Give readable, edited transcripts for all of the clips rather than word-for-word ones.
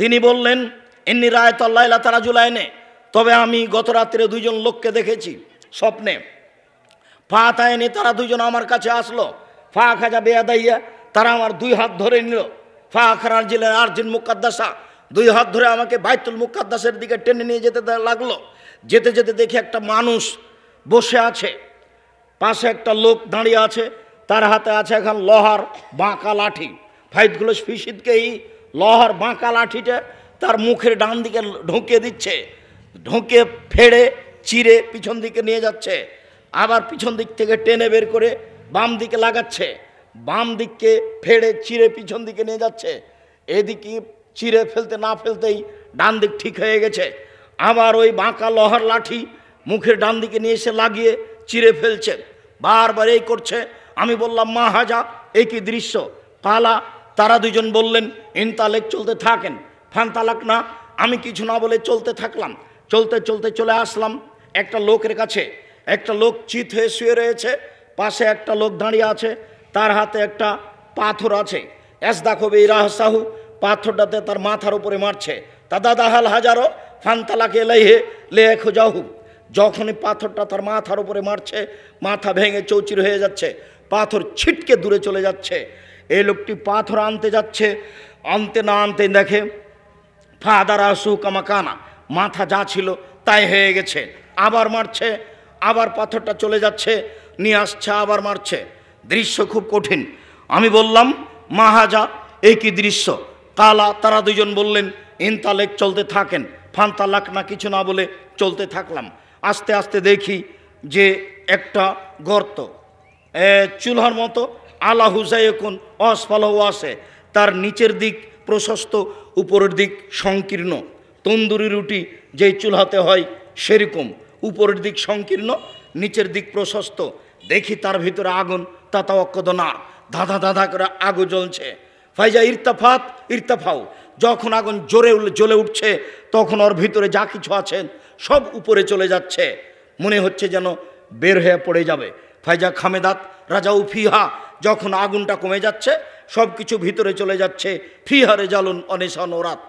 তিনি বললেন, ইন্নী রাআইতুল্লাহ লাইলাতা রাজুলাইনে, তবে আমি গত রাত্রে দুইজন লোককে দেখেছি স্বপ্নে। ফাতায়নি, তারা দুইজন আমার কাছে আসলো। ফা খাজা বেয়াদাইয়া, তারা আমার দুই হাত ধরে নিল। ফা খারার জিলের আরজিন মুকাদ্দাসা, দুই হাত ধরে আমাকে বাইতুল মুকাদ্দাসের দিকে টেনে নিয়ে যেতে লাগলো। যেতে যেতে দেখি একটা মানুষ বসে আছে, পাশে একটা লোক দাঁড়িয়ে আছে, তার হাতে আছে এখন লোহার বাঁকা লাঠি। ফাইদগুলো ফিসিদকেই লোহার বাঁকা লাঠিটা তার মুখের ডান দিকে ঢুকিয়ে দিচ্ছে, ঢুকে ফেড়ে চিরে পিছন দিকে নিয়ে যাচ্ছে। আবার পিছন দিক থেকে টেনে বের করে বাম দিকে লাগাচ্ছে, বাম দিককে ফেড়ে চিরে পিছন দিকে নিয়ে যাচ্ছে। এদিকে চিরে ফেলতে না ফেলতেই ডান দিক ঠিক হয়ে গেছে। আবার ওই বাঁকা লোহার লাঠি মুখের ডান দিকে নিয়ে এসে লাগিয়ে চিরে ফেলছে, বারবার এই করছে। আমি বললাম, মা হাজা, এই কি দৃশ্য? কালা, তারা দুজন বললেন, ইনতালেক, চলতে থাকেন। ফানতালাক না, আমি কিছু না বলে চলতে থাকলাম। চলতে চলতে চলে আসলাম একটা লোকের কাছে। একটা লোক চিত হয়ে শুয়ে রয়েছে, পাশে একটা লোক দাঁড়িয়ে আছে, তার হাতে একটা পাথর আছে। এসদাখবে ইরাহসাহু, পাথরটাতে তার মাথার উপরে মারছে। তাদাদাহাল হাজারো ফানতালাকে এলাইহে লে খোঁজাহু, যখনই পাথরটা তার মাথার উপরে মারছে, মাথা ভেঙে চৌচির হয়ে যাচ্ছে, পাথর ছিটকে দূরে চলে যাচ্ছে। এই লোকটি পাথর আনতে যাচ্ছে, আনতে না আনতে দেখে ফাদারা সুকামাকানা, মাথা যা ছিল তাই হয়ে গেছে। আবার মারছে, আবার পাথরটা চলে যাচ্ছে, নিয়ে আসছে, আবার মারছে। দৃশ্য খুব কঠিন। আমি বললাম, মাহাজা, এই কি দৃশ্য? কালা, তারা দুজন বললেন, ইনতালেক, চলতে থাকেন। ফানতালাক না, কিছু না বলে চলতে থাকলাম। আস্তে আস্তে দেখি যে একটা গর্ত, চুলহার মতো, আলা হুজাইকুন অসফালও আছে, তার নিচের দিক প্রশস্ত, উপরের দিক সংকীর্ণ। তন্দুরি রুটি যেই চুলহাতে হয় সেরকম, উপরের দিক সংকীর্ণ, নিচের দিক প্রশস্ত। দেখি তার ভিতরে আগুন, তাতাওয়াক্কদ না, ধাঁধা ধাঁধা করে আগুন জ্বলছে। ফাইজা ইরতাফাত ইরতাফাও, যখন আগুন জোরে জ্বলে উঠছে, তখন ওর ভিতরে যা কিছু আছেন সব উপরে চলে যাচ্ছে, মনে হচ্ছে যেন বের হয়ে পড়ে যাবে। ফাইজা খামেদাত রাজাউ ফিহা, যখন আগুনটা কমে যাচ্ছে, সব কিছু ভিতরে চলে যাচ্ছে। ফিহারে জালুন অনেশন ওরাত,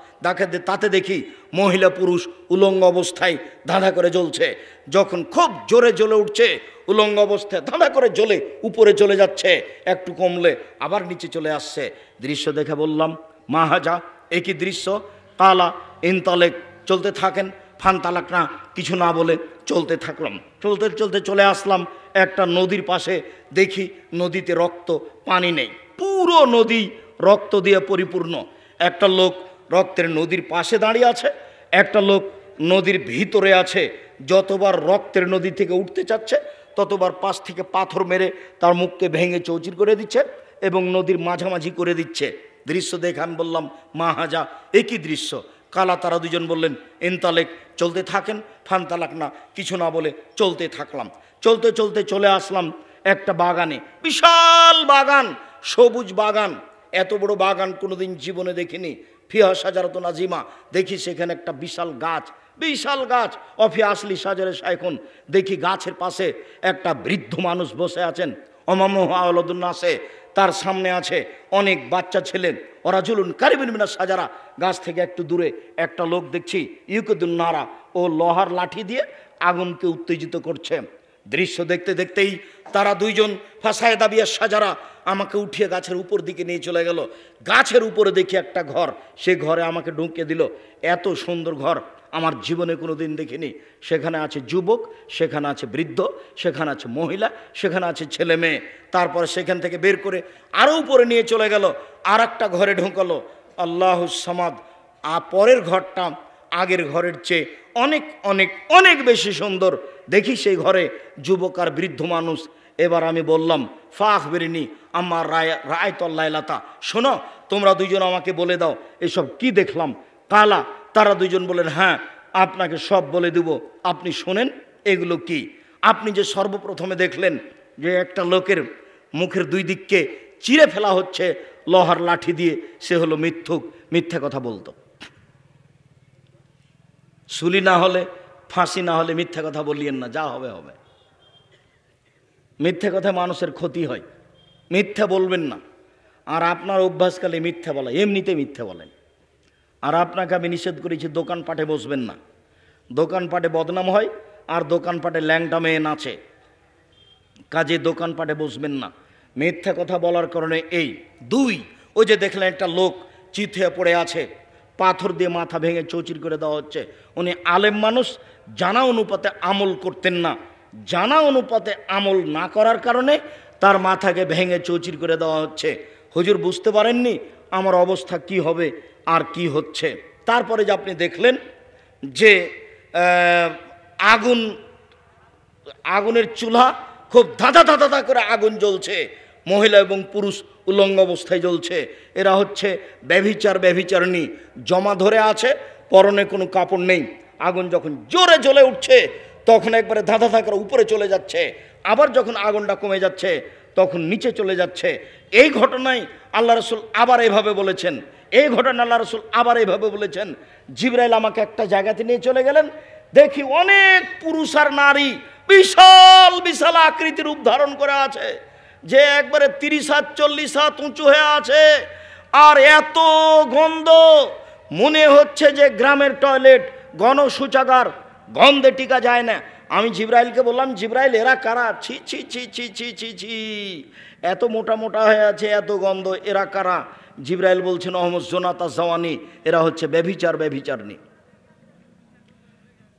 তাতে দেখি মহিলা পুরুষ উলঙ্গ অবস্থায় ধাঁধা করে জ্বলছে। যখন খুব জোরে জ্বলে উঠছে, উলঙ্গ অবস্থায় ধাঁধা করে জ্বলে উপরে চলে যাচ্ছে, একটু কমলে আবার নিচে চলে আসছে। দৃশ্য দেখে বললাম, মাহাজা, একই দৃশ্য। কালা, ইনতালেক, চলতে থাকেন। ফানতালাক না, কিছু না বলে চলতে থাকলাম। চলতে চলতে চলে আসলাম একটা নদীর পাশে। দেখি নদীতে রক্ত, পানি নেই, পুরো নদী রক্ত দিয়ে পরিপূর্ণ। একটা লোক রক্তের নদীর পাশে দাঁড়িয়ে আছে, একটা লোক নদীর ভিতরে আছে। যতবার রক্তের নদী থেকে উঠতে চাচ্ছে, ততবার পাশ থেকে পাথর মেরে তার মুখকে ভেঙে চৌচির করে দিচ্ছে এবং নদীর মাঝামাঝি করে দিচ্ছে। দৃশ্য দেখে আমি বললাম, মাহাজা, একই দৃশ্য। কালা, তারা দুজন বললেন, ইনতালেক, চলতে থাকেন। ফানতালাক না, কিছু না বলে চলতে থাকলাম। চলতে চলতে চলে আসলাম একটা বাগানে, বিশাল বাগান, সবুজ বাগান। এত বড় বাগান কোনোদিন জীবনে দেখিনি। ফিহা সাজারত নাজিমা, দেখি সেখানে একটা বিশাল গাছ, বিশাল গাছ। অফি আসলি সাজারে সাইখন, দেখি গাছের পাশে একটা বৃদ্ধ মানুষ বসে আছেন। অমামহ আওলাদুন্নাসে, তার সামনে আছে অনেক বাচ্চা ছেলেন। ওরা জুলুন কারিবিন মিনা সাজারা, গাছ থেকে একটু দূরে একটা লোক দেখছি ইউকুদুন নারা, ও লোহার লাঠি দিয়ে আগুনকে উত্তেজিত করছে। দৃশ্য দেখতে দেখতেই তারা দুইজন ফাঁসায় দাবিয়া সাজারা আমাকে উঠিয়ে গাছের উপর দিকে নিয়ে চলে গেল। গাছের উপরে দেখি একটা ঘর, সে ঘরে আমাকে ঢুকিয়ে দিল। এত সুন্দর ঘর আমার জীবনে কোনো দিন দেখিনি। সেখানে আছে যুবক, সেখানে আছে বৃদ্ধ, সেখানে আছে মহিলা, সেখানে আছে ছেলে মেয়ে। তারপরে সেখান থেকে বের করে আরও উপরে নিয়ে চলে গেল, আর একটা ঘরে ঢুকালো। আল্লাহুস সামাদ। পরের ঘরটা আগের ঘরের চেয়ে অনেক অনেক অনেক বেশি সুন্দর। দেখি সেই ঘরে যুবক আর বৃদ্ধ মানুষ। এবার আমি বললাম, ফাখ বেরিনি আমার রায়তল্লাইলাতা, শোনো, তোমরা দুইজন আমাকে বলে দাও এসব কি দেখলাম। কালা, তারা দুইজন বলেন, হ্যাঁ, আপনাকে সব বলে দেব, আপনি শোনেন এগুলো কি। আপনি যে সর্বপ্রথমে দেখলেন যে একটা লোকের মুখের দুই দিককে চিরে ফেলা হচ্ছে লোহার লাঠি দিয়ে, সে হলো মিথ্যুক, মিথ্যা কথা বলতো। সুলি না হলে, ফাঁসি না হলে মিথ্যা কথা বলিয়েন না, যা হবে হবে। মিথ্যা কথা মানুষের ক্ষতি হয়, মিথ্যা বলবেন না। আর আপনার অভ্যাসকালে মিথ্যা বলা, এমনিতে মিথ্যা বলেন। আর আপনাকে আমি নিষেধ করেছি দোকানপাটে বসবেন না। দোকানপাটে বদনাম হয়, আর দোকানপাটে ল্যাংটা মেয়ে নাচে, কাজে দোকানপাটে বসবেন না। মিথ্যা কথা বলার কারণে এই। দুই, ওই যে দেখলেন একটা লোক চিত হয়ে পড়ে আছে, পাথর দিয়ে মাথা ভেঙে চৌচির করে দেওয়া হচ্ছে। উনি আলেম মানুষ, জানা অনুপাতে আমল করতেন না, জানা অনুপাতে আমল না করার কারণে তার মাথাকে ভেঙে চৌচির করে দেওয়া হচ্ছে। হুজুর বুঝতে পারেননি আমার অবস্থা কি হবে আর কি হচ্ছে। তারপরে যে আপনি দেখলেন যে আগুনের চুলা খুব ধাঁধা ধাঁধা ধাঁধা করে আগুন জ্বলছে, মহিলা এবং পুরুষ উলঙ্গ অবস্থায় জ্বলছে। এরা হচ্ছে ব্যভিচারিণী, জমা ধরে আছে, পরনে কোনো কাপড় নেই। আগুন যখন জোরে জ্বলে উঠছে তখন একবারে ধাঁধা ধাঁধা করে উপরে চলে যাচ্ছে, আবার যখন আগুনটা কমে যাচ্ছে তখন নিচে চলে যাচ্ছে। এই ঘটনায় আল্লাহ রসুল আবার এইভাবে বলেছেন, এই ঘটনা আল্লাহ রসুল আবার এইভাবে বলেছেন। জিবরাইল আমাকে একটা জায়গাতে নিয়ে চলে গেলেন, দেখি অনেক পুরুষ আর নারী বিশাল বিশাল আকৃতির রূপ ধারণ করে আছে, যে একবারে 30 হাত 40 হাত উঁচু হয়ে আছে, আর এত গন্ধ মনে হচ্ছে যে গ্রামের টয়লেট, গণশৌচাগার, গন্ধে টিকা যায় না। আমি জিবরাইলকে বললাম, জিবরাইল এরা কারা? ছি ছি ছি ছি ছি ছি ছি, এত মোটা মোটা হয়ে আছে, এত গন্ধ, এরা কারা? জিবরাইল বলছেন অহমদ জোনাতা জওয়ানি, এরা হচ্ছে ব্যভিচারিণী।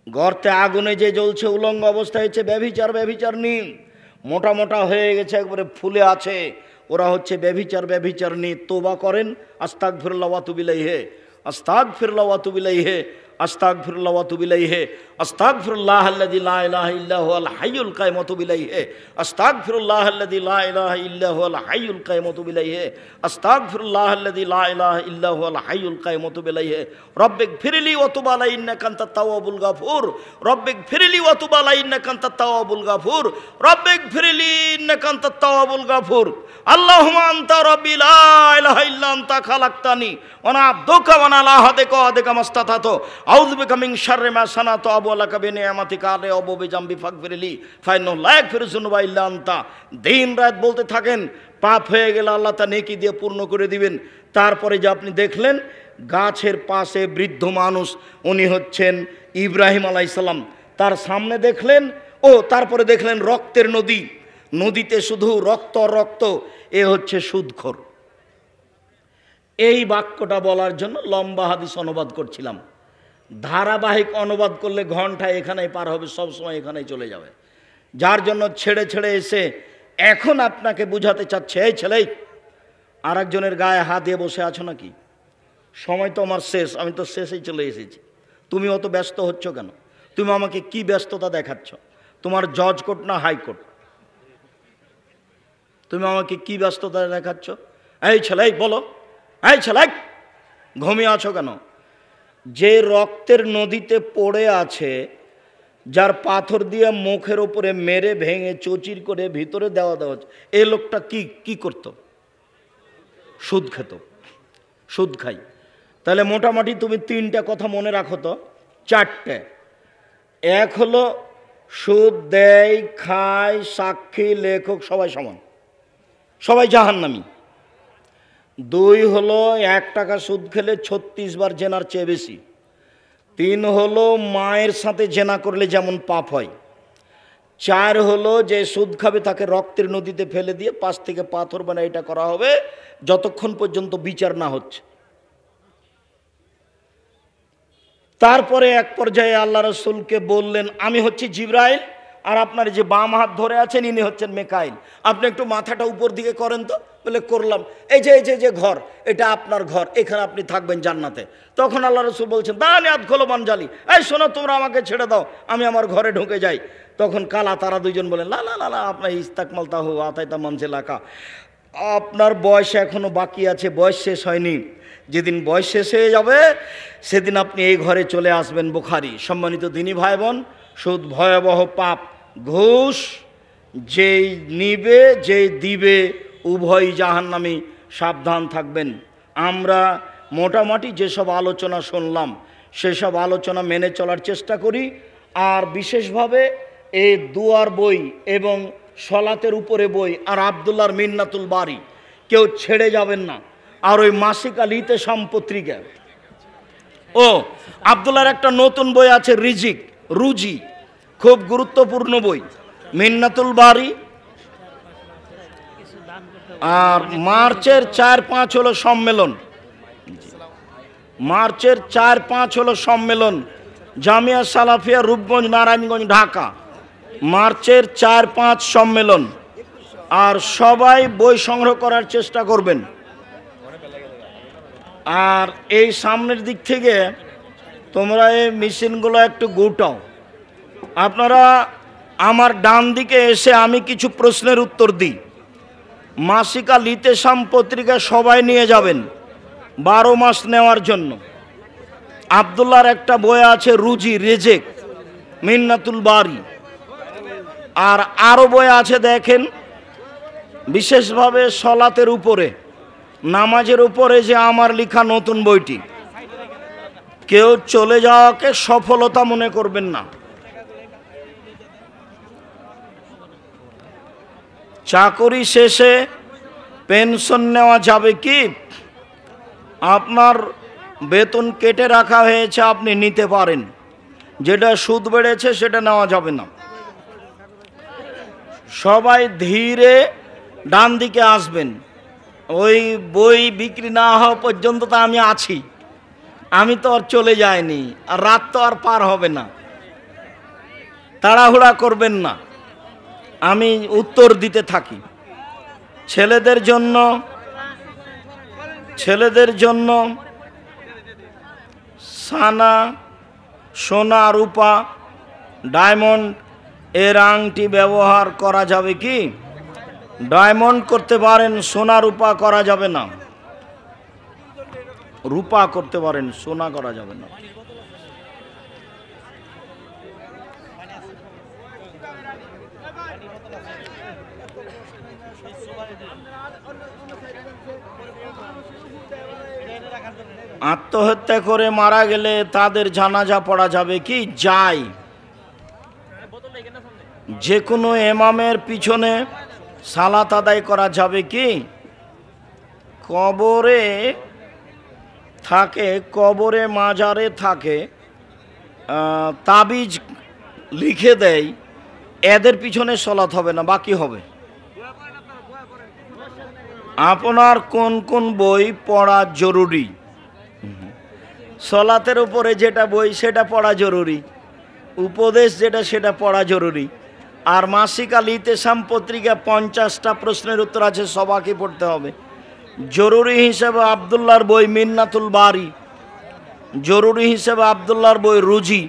গর্তে আগুনে যে জ্বলছে উলঙ্গ অবস্থায় হচ্ছে ব্যভিচারিণী, মোটা মোটা হয়ে গেছে, একবারে ফুলে আছে, ওরা হচ্ছে ব্যভিচারিণী। তোবা করেন, আস্তাগফিরুল্লাহ ওয়া আতুবু ইলাইহি, আস্তাগফিরুল্লাহ ওয়া আতুবু ইলাইহি, আস্তাগফিরুল্লাহ ওয়া আতুবু ইলাইহি, আস্তাগফিরুল্লাহ আল্লাযী লা ইলাহা ইল্লা হুয়াল হাইয়ুল কাইয়্যুম ওয়া আতুবু ইলাইহি, আস্তাগফিরুল্লাহ আল্লাযী লা ইলাহা ইল্লা হুয়াল হাইয়ুল কাইয়্যুম ওয়া আতুবু ইলাইহি, আস্তাগফিরুল্লাহ আল্লাযী লা ইলাহা ইল্লা হুয়াল হাইয়ুল কাইয়্যুম ওয়া আতুবু ইলাইহি, রব্বিগফিরলি ওয়া তুব আলাইয়া ইন্নাকা আনতাত তাওয়াবুল গাফুর, রব্বিগফিরলি ওয়া তুব আলাইয়া ইন্নাকা আনতাত তাওয়াবুল গাফুর, রব্বিগফিরলি ইন্নাকা আনতাত তাওয়াবুল গাফুর, আল্লাহুম্মা আনতা রাব্বি লা ইলাহা ইল্লা আনতা খালাকতানি ওয়া আনা আবদুকা ওয়া আনা আলা আহদিকা ওয়া ওয়া'দিকা মাসতাতাতু আউযু বিকা মিন শাররি মা সানাতু আবু'ু লাকা বিনি'মাতিকা আলাইয়া ওয়া বিজামবি ফাগফিরলি ফাইন্নাহু লা ইয়াগফিরু যুনুবা ইল্লা আনতা। দিন রাত বলতে থাকেন, পাপ হয়ে গেলে আল্লাহ তা নেকি দিয়ে পূর্ণ করে দিবেন। তারপরে যে আপনি দেখলেন গাছের পাশে বৃদ্ধ মানুষ, উনি হচ্ছেন ইব্রাহিম আলাইহিস সালাম, তার সামনে দেখলেন, তারপরে দেখলেন রক্তের নদী, নদীতে শুধু রক্ত রক্ত, এ হচ্ছে সুদখোর। এই বাক্যটা বলার জন্য লম্বা হাদিস অনুবাদ করছিলাম। ধারাবাহিক অনুবাদ করলে ঘন্টায় এখানেই পার হবে, সবসময় এখানেই চলে যাবে। যার জন্য ছেড়ে ছেড়ে এসে এখন আপনাকে বুঝাতে চাচ্ছে, এই ছেলে আর একজনের গায়ে হাত দিয়ে বসে আছো নাকি? সময় তো আমার শেষ, আমি তো শেষেই চলে এসেছি, তুমি অত ব্যস্ত হচ্ছ কেন? তুমি আমাকে কি ব্যস্ততা দেখাচ্ছ? তোমার জজ কোর্ট না হাইকোর্ট? তুমি আমাকে কি ব্যস্ততা দেখাচ্ছ? এই ছেলে বলো, এই ছেলে ঘুমিয়ে আছো কেন? যে রক্তের নদীতে পড়ে আছে, যার পাথর দিয়ে মুখের উপরে মেরে ভেঙে চচির করে ভিতরে দেওয়া হচ্ছে, এই লোকটা কি করত? সুদ খেত, সুদ খাই। তাহলে মোটামুটি তুমি 3টা কথা মনে রাখো তো, 4টে। এক হলো সুদ দেয়, খায়, সাক্ষী, লেখক সবাই সমান, সবাই জাহান্নামী। 2 হলো 1 টাকা সুদ খেলে 36 বার জেনার চেয়ে বেশি। 3 হলো মায়ের সাথে জেনা করলে যেমন পাপ হয়। 4 হলো যে সুদ খাবে তাকে রক্তের নদীতে ফেলে দিয়ে 5 থেকে পাথর বানায় এটা করা হবে যতক্ষণ পর্যন্ত বিচার না হচ্ছে। তারপরে এক পর্যায়ে আল্লাহ রসুলকে বললেন, আমি হচ্ছি জিবরাইল, আর আপনার যে বাম হাত ধরে আছেন ইনি হচ্ছেন মেকাইল, আপনি একটু মাথাটা উপর দিকে করেন তো। বলে করলাম। এই যে ঘর, এটা আপনার ঘর, এখানে আপনি থাকবেন জান্নাতে। তখন আল্লাহ রসুল বলছেন, দাঁড়ানি আদ খোলো বানজালি, এই শোনো তোমরা আমাকে ছেড়ে দাও, আমি আমার ঘরে ঢুকে যাই। তখন কালা তারা 2জন বলেন, লা লা লা আপনার ইস্তাকমাল তাহু আতাইতা মানছে লাকা, আপনার বয়স এখনো বাকি আছে, বয়স শেষ হয়নি। যেদিন বয়স শেষ হয়ে যাবে সেদিন আপনি এই ঘরে চলে আসবেন। বুখারী। সম্মানিত দিনী ভাই বোন, সুদ ভয়াবহ পাপ। ঘুষ যেই নিবে যেই দিবে উভয়ই জাহান্নামী, সাবধান থাকবেন। আমরা মোটামুটি যেসব আলোচনা শুনলাম সেসব আলোচনা মেনে চলার চেষ্টা করি। আর বিশেষভাবে এই দুয়ার বই এবং সলাতের উপরে বই আর আবদুল্লাহর মিন্নাতুল বারি কেউ ছেড়ে যাবেন না। আর ওই মাসিক আল ইতেসাম পত্রিকা, ও আব্দুল্লাহর একটা নতুন বই আছে রিজিক, রুজি, খুব গুরুত্বপূর্ণ বই, মিন্নাতুল বারি। আর মার্চের 4-5 হলো সম্মেলন, মার্চের 4-5 হলো সম্মেলন, জামিয়া সালাফিয়া, রূপগঞ্জ, নারায়ণগঞ্জ, ঢাকা। মার্চের 4-5 সম্মেলন। আর সবাই বই সংগ্রহ করার চেষ্টা করবেন। আর এই সামনের দিক থেকে তোমরা এই মেশিনগুলো একটু গোটাও। আপনারা আমার ডান দিকে এসে আমি কিছু প্রশ্নের উত্তর দিই। মাসিকা লিতেশাম পত্রিকা সবাই নিয়ে যাবেন 12 মাস নেওয়ার জন্য। আব্দুল্লাহর একটা বই আছে রুজি, রেজেক, মিন্নাতুল বারি। আর আরও বই আছে দেখেন, বিশেষভাবে সলাতের উপরে, নামাজের উপরে, যে আমার লেখা নতুন বইটি। কেউ চলে যাওয়াকে সফলতা মনে করবেন না। চাকরি শেষে পেনশন নেওয়া যাবে কি? আপনার বেতন কেটে রাখা হয়েছে, আপনি নিতে পারেন। যেটা সুদ বেড়েছে সেটা নেওয়া যাবে না। সবাই ধীরে ডান দিকে আসবেন। ওই বই বিক্রি না হওয়া পর্যন্ত তো আমি আছি, আমি তো আর চলে যাইনি, আর রাত তো আর পার হবে না। তাড়াহুড়া করবেন না, আমি উত্তর দিতে থাকি। ছেলেদের জন্য সানা, সোনা, রূপা, ডায়মন্ড এর আংটি ব্যবহার করা যাবে কি? ডায়মন্ড করতে পারেন, সোনা রূপা করা যাবে না। রূপা করতে পারেন, সোনা করা যাবে না। আত্মহত্যা করে মারা গেলে তাদের জানাজা পড়া যাবে কি? যায়। যে কোনো ইমামের পিছনে সালাত আদায় করা যাবে কি? কবরে থাকে, কবরে মাজারে থাকে, তাবিজ লিখে দেয়, এদের পিছনে সালাত হবে না, বাকি হবে। আপনার কোন কোন বই পড়া জরুরি? সালাতের উপরে যেটা বই সেটা পড়া জরুরি, উপদেশ যেটা সেটা পড়া জরুরি। আর মাসিক আল ইতেসাম পত্রিকা 50টা প্রশ্নের উত্তর আছে, সবাইকে পড়তে হবে। জরুরি হিসেবে আব্দুল্লাহর বই মিন্নাতুল বারি, জরুরি হিসেবে আব্দুল্লাহর বই রুজি,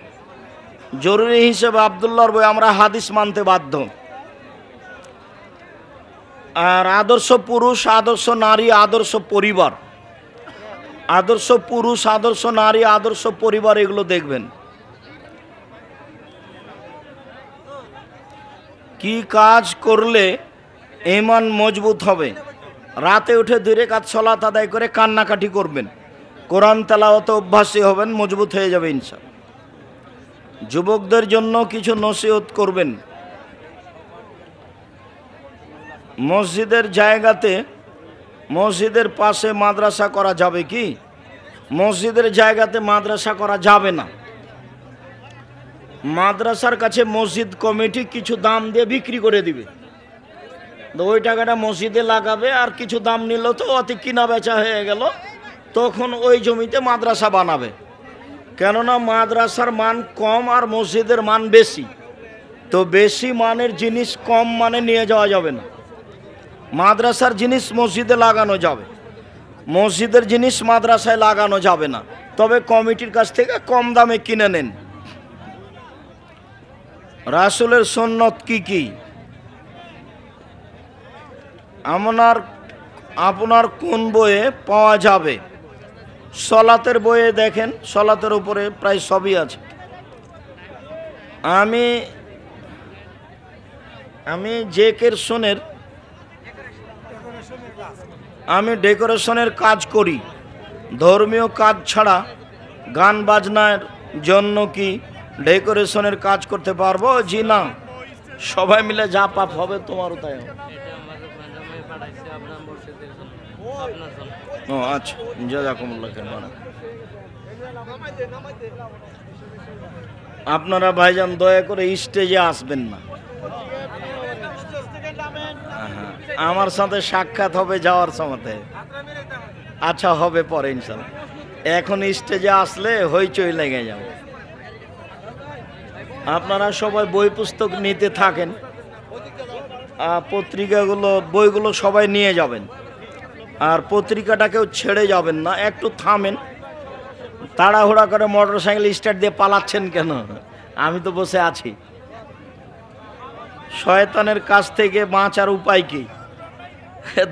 জরুরি হিসেবে আব্দুল্লাহর বই আমরা হাদিস মানতে বাধ্য। আর আদর্শ পুরুষ, আদর্শ নারী, আদর্শ পরিবার, আদর্শ পুরুষ, আদর্শ নারী, আদর্শ পরিবার, এগুলো দেখবেন। কি কাজ করলে ঈমান মজবুত হবে? রাতে উঠে 2 রাকাত সালাত আদায় করে কান্নাকাটি করবেন, কোরআন তেলাওয়াতে অভ্যাসী হবেন, মজবুত হয়ে যাবে ইনশাআল্লাহ। যুবকদের জন্য কিছু নসিহত করবেন। মসজিদের জায়গাতে, মসজিদের পাশে মাদ্রাসা করা যাবে কি? মসজিদের জায়গাতে মাদ্রাসা করা যাবে না। মাদ্রাসার কাছে মসজিদ কমিটি কিছু দাম দিয়ে বিক্রি করে দিবে, তো ওই টাকাটা মসজিদে লাগাবে, আর কিছু দাম নিল তো অতি কিনা বেচা হয়ে গেল, তখন ওই জমিতে মাদ্রাসা বানাবে। কেননা মাদ্রাসার মান কম আর মসজিদের মান বেশি, তো বেশি মানের জিনিস কম মানে নিয়ে যাওয়া যাবে না। মাদ্রাসার জিনিস মসজিদে লাগানো যাবে, মসজিদের জিনিস মাদ্রাসায় লাগানো যাবে না, তবে কমিটির কাছ থেকে কম দামে কিনে নেন। রাসূলের সুন্নত কি কি? আপনার কোন বইয়ে পাওয়া যাবে? সলাতের বইয়ে দেখেন, সলাতের উপরে প্রায় সবই আছে। আমি ডেকোরেশনের কাজ করি। ধর্মীয় কাজ ছাড়া গান বাজনার জন্য কি ডেকোরেশনের কাজ করতে পারবো? জি না, সবাই মিলে যা পাপ হবে তোমারও তাই হবে। ও আচ্ছা, জাযাকুমুল্লাহ খাইর। আপনারা ভাইজান দয়া করে স্টেজে আসবেন না। আমার সাথে সাক্ষাৎ হবে যাওয়ার সময়। আচ্ছা, হবে পরে ইনশাল্লাহ। এখন স্টেজে আসলে হইচই লেগে যাবে। আপনারা সবাই বই পুস্তক নিতে থাকেন, পত্রিকাগুলো বইগুলো সবাই নিয়ে যাবেন, আর পত্রিকাটাকেও ছেড়ে যাবেন না, একটু থামেন। তাড়াহুড়া করে মোটর সাইকেল স্টার্ট দিয়ে পালাচ্ছেন কেন? আমি তো বসে আছি। শয়তানের কাছ থেকে বাঁচার উপায় কি?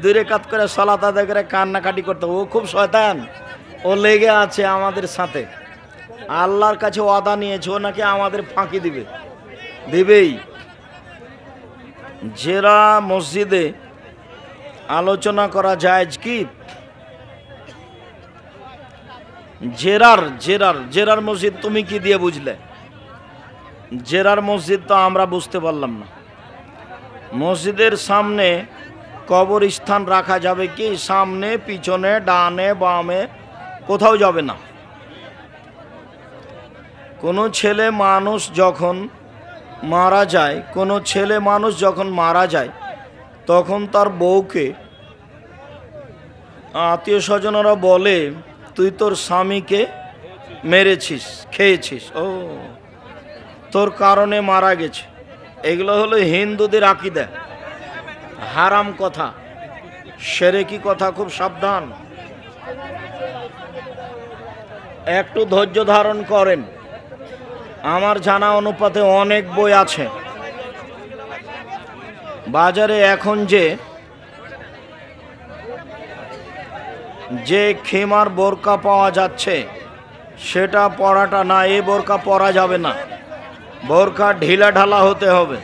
দূরে কাত করে সালাত আদায় করে কান্নাকাটি করতে। ও খুব শয়তান, ও লেগে আছে আমাদের সাথে। আল্লাহর কাছে ওয়াদা নিয়েছে, ও নাকি আমাদের ফাঁকি দিবেই। জেরা মসজিদে আলোচনা করা যায় কি? জেরার মসজিদ তুমি কি দিয়ে বুঝলে? জেরার মসজিদ তো আমরা বুঝতে পারলাম না। মসজিদের সামনে কবরস্থান রাখা যাবে কি? সামনে, পিছনে, ডানে, বামে, কোথাও যাবে না। কোনো ছেলে মানুষ যখন মারা যায়, তখন তার বউকে আত্মীয় স্বজনরা বলে, তুই তোর স্বামীকে মেরেছিস, খেয়েছিস, ও তোর কারণে মারা গেছে। এগুলো হলো হিন্দুদের আকীদা, হারাম কথা, শিরকি কথা। খুব সাবধান, একটু ধৈর্য ধারণ করেন। আমার জানা অনুপাতে অনেক বই আছে বাজারে। এখন যে খেমার বোরকা পাওয়া যাচ্ছে, সেটা পরাটা না, এই বোরকা পরা যাবে না। বোরকা ঢিলা ঢালা হতে হবে।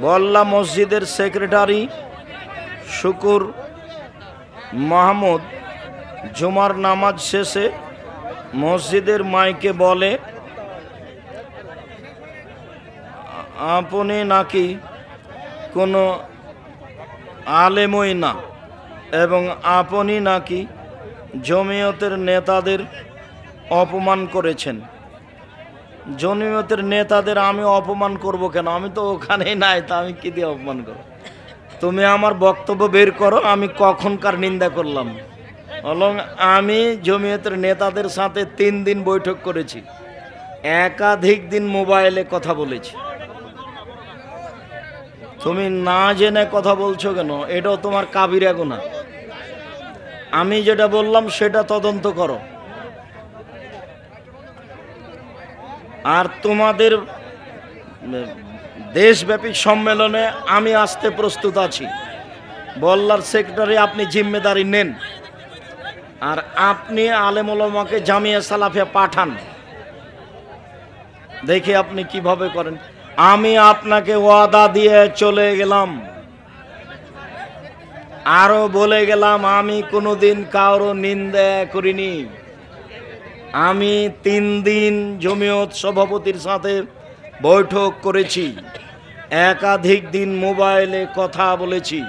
বল্লা মসজিদের সেক্রেটারি শুকুর মাহমুদ জুমার নামাজ শেষে মসজিদের মাইকে বলে, আপনি নাকি কোনো আলেমই না, এবং আপনি নাকি জমিয়তের নেতাদের অপমান করেছেন। জমিয়তের নেতাদের আমি অপমান করব কেন? আমি তো ওখানেই নাই, তা আমি কি দিয়ে অপমান করব? তুমি আমার বক্তব্য বের করো, আমি কখনকার নিন্দা করলাম? এবং আমি জমিয়তের নেতাদের সাথে 3 দিন বৈঠক করেছি, একাধিক দিন মোবাইলে কথা বলেছি। তুমি না জেনে কথা বলছো কেন? এটাও তোমার কাবিরা গুনাহ। আমি যেটা বললাম সেটা তদন্ত করো। আর তোমাদের দেশব্যাপী সম্মেলনে আমি আসতে প্রস্তুত আছি। বল্লার সেক্রেটারি আপনি জিম্মেদারি নেন, আর আপনি আলেম ওলামাকে জামিয়া সালাফিয়া পাঠান, দেখি আপনি কিভাবে করেন। আমি আপনাকে ওয়াদা দিয়ে চলে গেলাম, আরো বলে গেলাম, আমি কোনোদিন কারো নিন্দা করিনি। আমি 3 দিন জমিয়ত সভাপতির সাথে বৈঠক করেছি, একাধিক দিন মোবাইলে কথা বলেছি।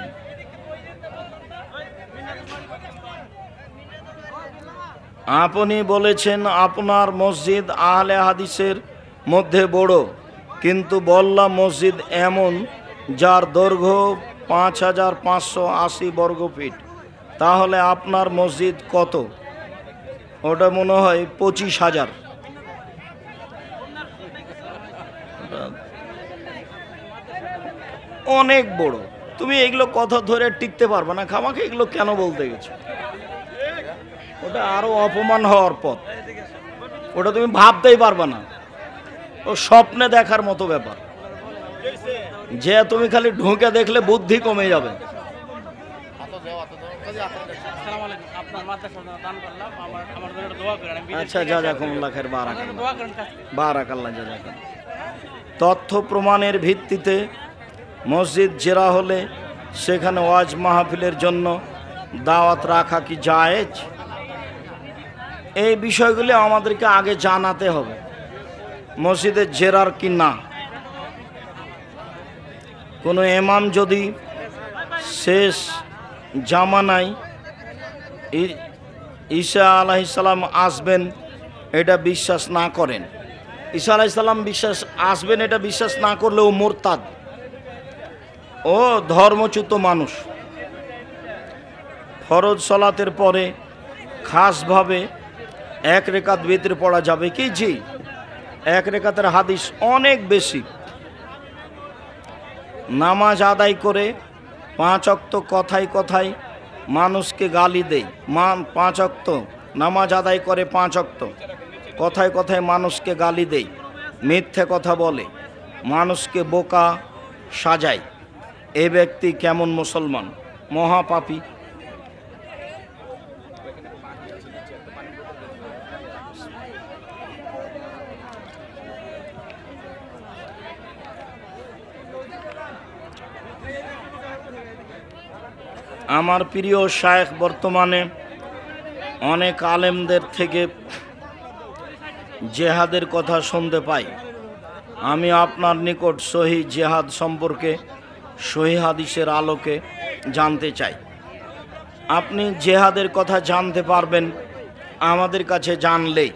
আপনি বলেছেন আপনার মসজিদ আহলে হাদিসের মধ্যে বড়, কিন্তু বল্লা মসজিদ এমন যার দৈর্ঘ্য 5580 বর্গফিট। তাহলে আপনার মসজিদ কত? ওটা মনে হয় 25,000। অনেক বড়। তুমি এগুলো কথা ধরে টিকতে পারবে না, খামাকে এগুলো কেন বলতে গেছো? ওটা আরো অপমান হওয়ার পথ, ওটা তুমি ভাবতেই পারবে না। ও স্বপ্নে দেখার মতো ব্যাপার, যে তুমি খালি ঢুকে দেখলে বুদ্ধি কমে যাবে। আচ্ছা, জাযাকুমুল্লাহ খাইর, বারাকাল্লাহ, জাযাকুম। তথ্য প্রমাণের ভিত্তিতে মসজিদ জেরা হলে সেখানে ওয়াজ মাহফিলের জন্য দাওয়াত রাখা কি জায়েজ? এই বিষয়গুলি আমাদেরকে আগে জানাতে হবে, মসজিদে জেরার কি না। কোনো ইমাম যদি শেষ জামানায় ঈসা আলাইহিসসালাম আসবেন এটা বিশ্বাস না করেন, ঈসা আলাইহিসসালাম আসবেন এটা বিশ্বাস না করলে ও মুরতাদ, ও ধর্মচ্যুত মানুষ। ফরজ সালাতের পরে খাসভাবে এক রেকাত বিতর পড়া যাবে কি? জি, এক রেকাতের হাদিস অনেক বেশি। নামাজ আদায় করে 5 ওয়াক্ত কথায় কথায় মানুষকে গালি দেয়, 5 ওয়াক্ত নামাজ আদায় করে, 5 ওয়াক্ত কথায় কথায় মানুষকে গালি দেয়, মিথ্যে কথা বলে, মানুষকে বোকা সাজায়, এ ব্যক্তি কেমন মুসলমান? মহাপাপী। আমার প্রিয় শায়েখ বর্তমানে অনেক আলেমদের থেকে জেহাদের কথা শুনতে পাই। আমি আপনার নিকট সহি জেহাদ সম্পর্কে সহি হাদিসের আলোকে জানতে চাই। আপনি জেহাদের কথা জানতে পারবেন আমাদের কাছে জানলেই।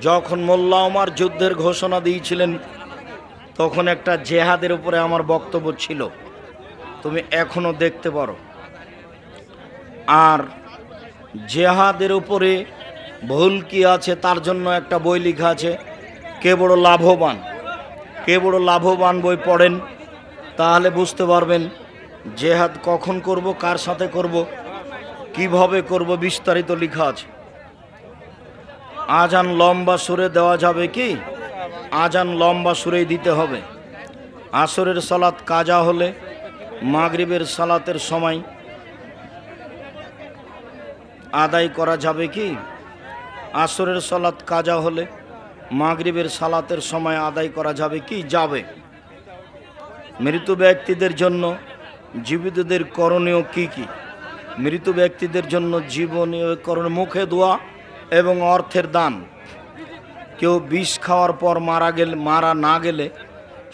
যখন মোল্লা ওমর যুদ্ধের ঘোষণা দিয়েছিলেন তখন একটা জেহাদের উপরে আমার বক্তব্য ছিল, তুমি এখনো দেখতে পারো। আর জেহাদের উপরে ভুল কি আছে তার জন্য একটা বই লেখা আছে, কে বড় লাভবান। কে বড় লাভবান বই পড়েন, তাহলে বুঝতে পারবেন জেহাদ কখন করব, কার সাথে করব, কিভাবে করব, বিস্তারিত লেখা আছে। আজান লম্বা সুরে দেওয়া যাবে কি? আজান লম্বা সুরেই দিতে হবে। আসরের সালাত কাজা হলে মাগরিবের সালাতের সময় আদায় করা যাবে কি? আসরের সালাত কাজা হলে মাগরিবের সালাতের সময় আদায় করা যাবে কি? যাবে। মৃত ব্যক্তিদের জন্য জীবিতদের করণীয় কি কি? মৃত ব্যক্তিদের জন্য জীবনীয় করণীয় মুখে দোয়া এবং অর্থের দান। কেউ বিষ খাওয়ার পর মারা না গেলে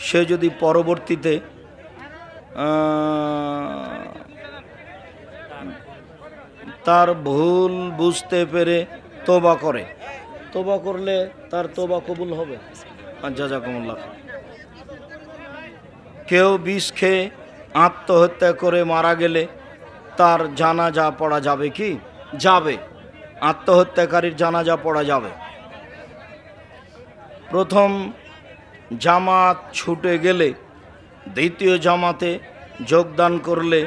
সে যদি পরবর্তীতে তার ভুল বুঝতে পেরে তোবা করে, তোবা করলে তার তোবা কবুল হবে। জাযাকুমুল্লাহ। কেউ বিষ খেয়ে আত্মহত্যা করে মারা গেলে তার জানাজা পড়া যাবে কি? যাবে। আত্মহত্যাকারীর জানাজা পড়া যাবে। প্রথম জামাত ছুটে গেলে দ্বিতীয় জামাতে যোগদান করলে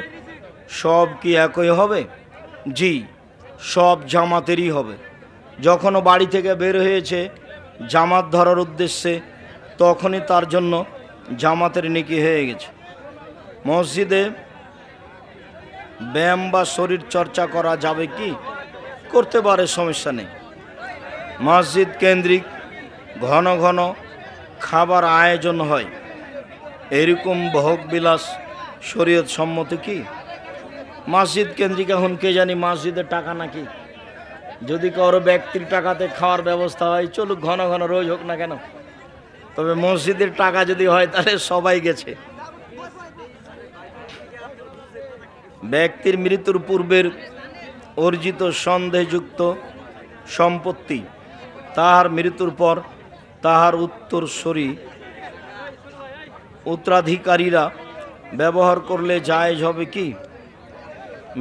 সব কি একই হবে? জি, সব জামাতেরই হবে। যখনও বাড়ি থেকে বের হয়েছে জামাত ধরার উদ্দেশ্যে, তখনই তার জন্য জামাতের নেকি হয়ে গেছে। মসজিদে ব্যায়াম বা শরীর চর্চা করা যাবে কি? করতে পারে, সমস্যা নেই। মসজিদ কেন্দ্রিক ঘন ঘন খাবার আয়োজন হয়, এরকম ভোগ বিলাস শরীয়ত সম্মত কি? মসজিদ কেন্দ্রিক এখন কে জানি মসজিদের টাকা নাকি, যদি কারো ব্যক্তির টাকাতে খাওয়ার ব্যবস্থা হয় চলুক, ঘন ঘন রোজ হোক না কেন, তবে মসজিদের টাকা যদি হয় তাহলে সবাই গেছে। ব্যক্তির মৃত্যুর পূর্বের অর্জিত সন্দেহযুক্ত সম্পত্তি তাহার মৃত্যুর পর তাহার উত্তরাধিকারীরা ব্যবহার করলে জায়েজ হবে কি?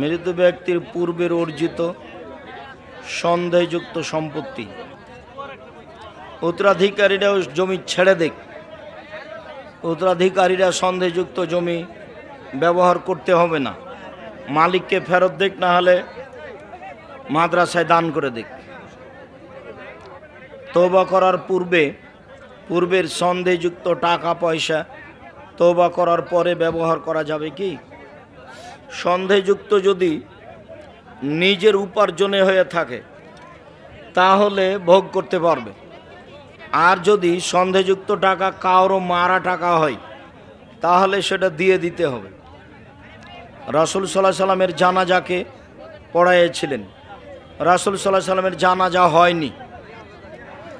মৃত ব্যক্তির পূর্বের অর্জিত সন্দেহযুক্ত সম্পত্তি উত্তরাধিকারীরাও জমি ছেড়ে দেখ, উত্তরাধিকারীরা সন্দেহযুক্ত জমি ব্যবহার করতে হবে না, মালিককে ফেরত দেখ, না হলে মাদ্রাসায় দান করে দেখ। তওবা করার পূর্বের সন্দেহযুক্ত টাকা পয়সা তওবা করার পরে ব্যবহার করা যাবে কি? সন্দেহযুক্ত যদি নিজের উপার্জনে হয়ে থাকে তাহলে ভোগ করতে পারবে, আর যদি সন্দেহযুক্ত টাকা কারো মারা টাকা হয় তাহলে সেটা দিয়ে দিতে হবে। রাসূল সাল্লাল্লাহু আলাইহি সাল্লামের জানাজাকে পড়াইছিলেন, রাসূল সাল্লাল্লাহু আলাইহি সাল্লামের জানাজা হয়নি,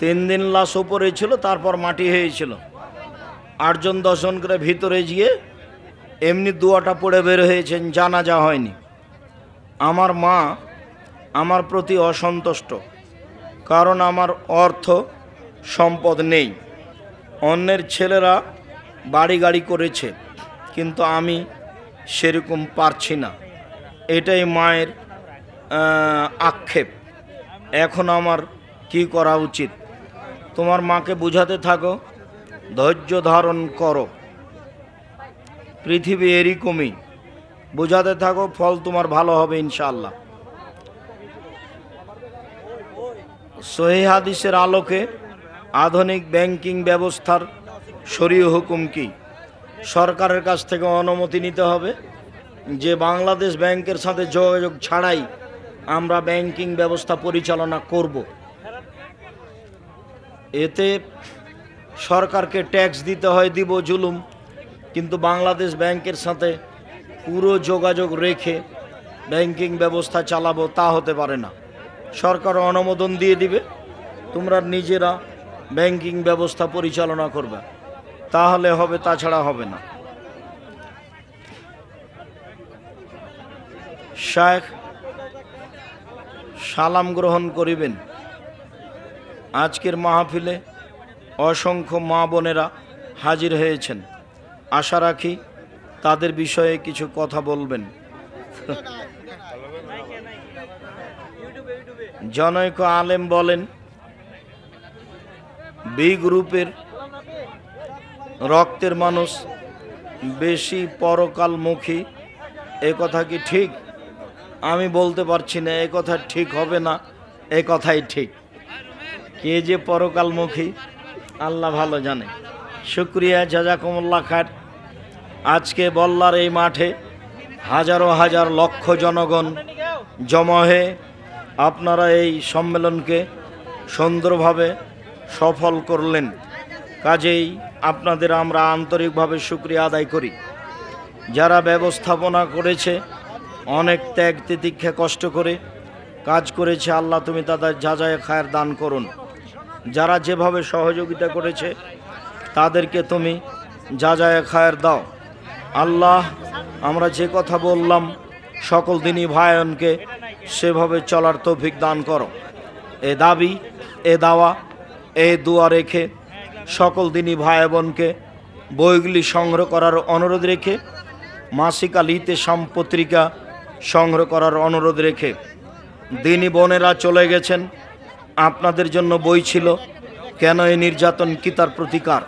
3 দিন লাশ উপরে ছিল, তারপর মাটি হয়েছিল। 8 জন 10 জন করে ভিতরে গিয়ে এমনি দোয়াটা পড়ে বের হয়েছেন, জানাজা হয়নি। আমার মা আমার প্রতি অসন্তুষ্ট, কারণ আমার অর্থ সম্পদ নেই। অন্যের ছেলেরা বাড়ি গাড়ি করেছে, কিন্তু আমি সেরকম পারছি না। এটাই মায়ের আক্ষেপ। এখন আমার কি করা উচিত? তোমার মাকে বুঝাতে থাকো, ধৈর্য ধারণ করো, পৃথিবী এরকমই। বুঝাতে থাকো, ফল তোমার ভালো হবে ইনশাআল্লাহ। সহিহ হাদিসের আলোকে আধুনিক ব্যাংকিং ব্যবস্থার শরীয় হুকুম কি? সরকারের কাছ থেকে অনুমতি নিতে হবে যে বাংলাদেশ ব্যাংকের সাথে যোগাযোগ ছাড়াই আমরা ব্যাংকিং ব্যবস্থা পরিচালনা করব। এতে সরকারকে ট্যাক্স দিতে হয়, দিব, জুলুম, কিন্তু বাংলাদেশ ব্যাংকের সাথে পুরো যোগাযোগ রেখে ব্যাংকিং ব্যবস্থা চালাবো তা হতে পারে না। সরকার অনুমোদন দিয়ে দিবে, তোমরা নিজেরা ব্যাংকিং ব্যবস্থা পরিচালনা করবে, তাহলে হবে, তাছাড়া হবে না। শায়েখ সালাম গ্রহণ করিবেন। আজকের মাহফিলে অসংখ্য মা বোনেরা হাজির হয়েছেন, আশা রাখি তাদের বিষয়ে কিছু কথা বলবেন। জনৈক আলেম বলেন, বি গ্রুপের রক্তের মানুষ বেশি পরকালমুখী, এ কথা কি ঠিক? আমি বলতে পারছি না এ কথা ঠিক হবে না, এ কথাই ঠিক। কে যে পরকালমুখী আল্লাহ ভালো জানে। শুক্রিয়া, জাযাকুমুল্লাহ খায়ের। আজকে বল্লার এই মাঠে হাজারো হাজার লক্ষ জনগণ জমা হয়ে আপনারা এই সম্মেলনকে সুন্দরভাবে সফল করলেন। কাজেই আপনাদের আমরা আন্তরিকভাবে শুকরিয়া আদায় করি। যারা ব্যবস্থাপনা করেছে, অনেক ত্যাগ তিতিক্ষা কষ্ট করে কাজ করেছে, আল্লাহ তুমি তাদের জাযায়ে খায়ের দান করুন। যারা যেভাবে সহযোগিতা করেছে তাদেরকে তুমি জাযায়ে খায়ের দাও। আল্লাহ, আমরা যে কথা বললাম সকল দিনই ভাইয়নকে সেভাবে চলার তৌফিক দান করো। এ দাবি, এ দাওয়া, এ দোয়া রেখে সকল দিনই ভাই বোনকে বইগুলি সংগ্রহ করার অনুরোধ রেখে, মাসিক আল ইতেশাম পত্রিকা সংগ্রহ করার অনুরোধ রেখে, দিনী বোনেরা চলে গেছেন, আপনাদের জন্য বই ছিল, কেন এই নির্যাতন, কি তার প্রতিকার?